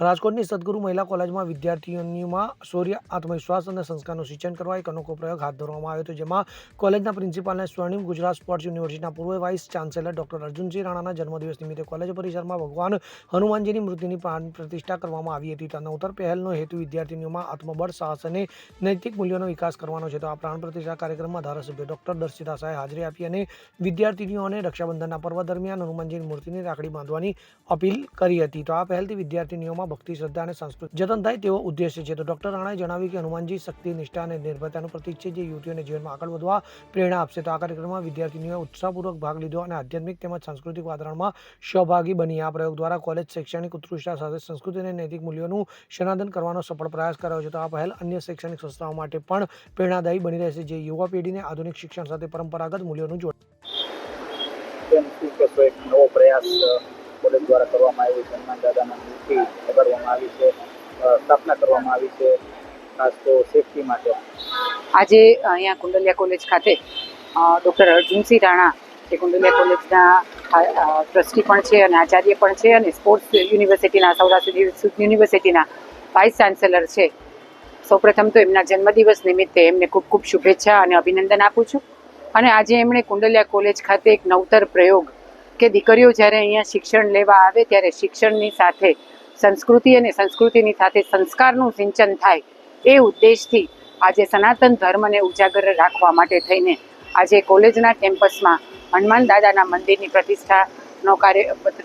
રાજકોટની સદગુરુ મહિલા કોલેજમાં વિદ્યાર્થીઓમાં શૌર્ય, આત્મવિશ્વાસ અને સંસ્કારનું સિંચન કરવા એક અનોખો પ્રયોગ હાથ ધરવામાં આવ્યો હતો, જેમાં કોલેજના પ્રિન્સિપાલને સ્વર્ણિમ ગુજરાત સ્પોર્ટ્સ યુનિવર્સિટીના પૂર્વ વાઇસ ચાન્સેલર ડોક્ટર અર્જુનસિંહ રાણાના જન્મદિવસ નિમિત્તે કોલેજ પરિસરમાં ભગવાન હનુમાનજીની મૂર્તિની પ્રાણ પ્રતિષ્ઠા કરવામાં આવી હતી. તો નવતર પહેલનો હેતુ વિદ્યાર્થીઓમાં આત્મબળ, સાહસ અને નૈતિક મૂલ્યોનો વિકાસ કરવાનો છે. તો આ પ્રાણ પ્રતિષ્ઠા કાર્યક્રમમાં ધારાસભ્ય ડોક્ટર દર્શિતા શાહે હાજરી આપી અને વિદ્યાર્થીઓને રક્ષાબંધનના પર્વ દરમિયાન હનુમાનજીની મૂર્તિની રાખડી બાંધવાની અપીલ કરી હતી. તો આ પહેલથી વિદ્યાર્થીઓમાં ભક્તિ, શ્રદ્ધા અને સંસ્કૃતિ જતન થાય તેવો ઉદ્દેશ્ય છે. તો ડોક્ટર રાણાએ જણાવ્યું કે હનુમાનજી શક્તિ, નિષ્ઠા અને નિર્ભયતાનું પ્રતીક છે, જે યુવતીઓને જીવનમાં આગળ વધવા પ્રેરણા આપશે. તો આ કાર્યક્રમમાં વિદ્યાર્થીઓએ ઉત્સાહપૂર્વક ભાગ લીધો અને આધ્યાત્મિક તેમજ સાંસ્કૃતિક વાતાવરણમાં સહભાગી બની આ પ્રયોગ દ્વારા કોલેજ શૈક્ષણિક ઉત્કૃષ્ટતા સાથે સંસ્કૃતિ અને નૈતિક મૂલ્યોનું સંવર્ધન કરવાનો સફળ પ્રયાસ કર્યો છે. તો આ પહેલ અન્ય શૈક્ષણિક સંસ્થાઓ માટે પણ પ્રેરણાદાયી બની રહેશે, જે યુવા પેઢીને આધુનિક શિક્ષણ સાથે પરંપરાગત મૂલ્યોનું જોડે. નવો પ્રયાસ કોલેજ દ્વારા કરવામાં આવ્યો છે. હનુમાન દાદાના મૂર્તિ લગાડવામાં આવી છે, સ્થાપના કરવામાં આવી છે, ખાસ તો સેફટી માટે. આજે અહીંયા કુંડલિયા કોલેજ ખાતે ડૉક્ટર અર્જુનસિંહ રાણા, જે કુંડલિયા કોલેજના ટ્રસ્ટી પણ છે અને આચાર્ય પણ છે અને સ્પોર્ટ્સ યુનિવર્સિટીના, સૌરાષ્ટ્ર યુનિવર્સિટીના વાઇસ ચાન્સેલર છે. સૌપ્રથમ તો એમના જન્મદિવસ નિમિત્તે એમને ખૂબ ખૂબ શુભેચ્છા અને અભિનંદન આપું છું. અને આજે એમણે કુંડલિયા કોલેજ ખાતે એક નવતર પ્રયોગ કે દીકરીઓ જ્યારે અહીંયા શિક્ષણ લેવા આવે ત્યારે શિક્ષણની સાથે સંસ્કૃતિ અને સંસ્કૃતિની સાથે સંસ્કારનું સિંચન થાય, એ ઉદ્દેશથી આજે સનાતન ધર્મને ઉજાગર રાખવા માટે થઈને આજે કોલેજના કેમ્પસમાં હનુમાન દાદાના મંદિરની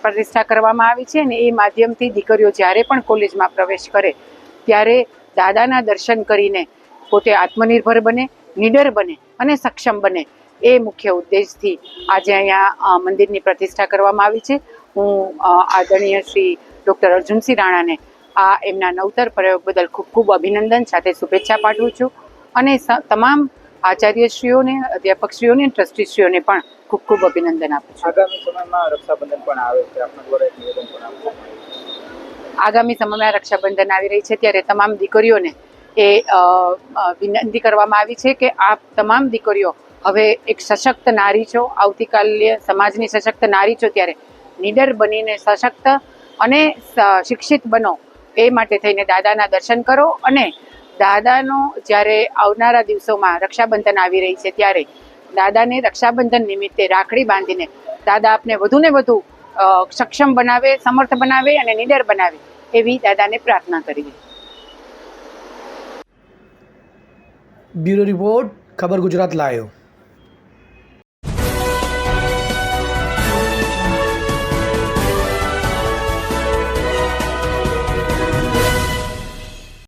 પ્રતિષ્ઠા કરવામાં આવી છે. અને એ માધ્યમથી દીકરીઓ જ્યારે પણ કોલેજમાં પ્રવેશ કરે ત્યારે દાદાના દર્શન કરીને પોતે આત્મનિર્ભર બને, નિડર બને અને સક્ષમ બને, એ મુખ્ય ઉદ્દેશથી આજે અહીંયા મંદિરની પ્રતિષ્ઠા કરવામાં આવી છે. હું આદરણીય શ્રી ડૉક્ટર અર્જુનસિંહ રાણાને આ એમના નવતર પ્રયોગ બદલ ખૂબ ખૂબ અભિનંદન સાથે શુભેચ્છા પાઠવું છું. અને તમામ આચાર્યશ્રીઓને, અધ્યાપકશ્રીઓને, ટ્રસ્ટીશ્રીઓને પણ ખૂબ ખૂબ અભિનંદન આપું છું. આગામી સમયમાં રક્ષાબંધન પણ આવે છે, આપણા દ્વારા એક નિવેદન પણ આપવામાં આવ્યું છે. આગામી સમયમાં રક્ષાબંધન આવી રહી છે ત્યારે તમામ દીકરીઓને એ વિનંતી કરવામાં આવી છે કે આપ તમામ દીકરીઓ હવે એક સશક્ત નારી છો, આવતીકાલે સમાજની સશક્ત નારી છો, ત્યારે નિડર બનીને સશક્ત અને શિક્ષિત બનો. એ માટે થઈને દાદાના દર્શન કરો અને દાદાનો જ્યારે આવનારા દિવસોમાં રક્ષાબંધન આવી રહી છે ત્યારે દાદાને રક્ષાબંધન નિમિત્તે રાખડી બાંધીને દાદા આપને વધુને વધુ સક્ષમ બનાવે, સમર્થ બનાવે અને નિડર બનાવે, એવી દાદાને પ્રાર્થના કરીએ. બ્યુરો રિપોર્ટ, ખબર ગુજરાત લાઈવ.